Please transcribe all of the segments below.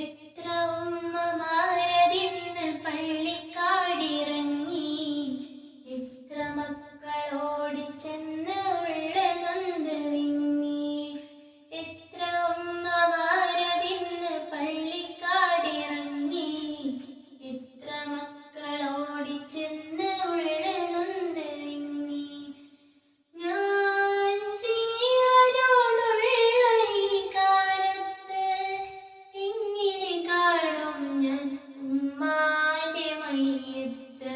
എത്ര ഉമ്മമാരതിന്ന് പള്ളിക്കാടിറങ്ങി, എത്ര മക്കളോടി ചെന്ന് ഉള്ള നൊന്ത് വിങ്ങി. എത്ര ഉമ്മമാരതിന്ന് പള്ളിക്കാടിറങ്ങി, എത്ര മക്കളോടി ചെന്ന് ഉള്ള നൊന്ത് വിങ്ങി. ഞാൻ ജീവനോടുള്ള ഈ കാലത്ത് എങ്ങനെ കാണും ഞാൻ ഉമ്മാന്റെ മയ്യത്ത്.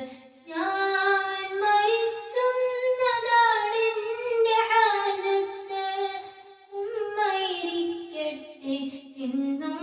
ഞാൻ മരിക്കുന്നതാണെന്റെ ഹാജത്ത്, ഉമ്മ ഇരിക്കട്ടെ എന്നും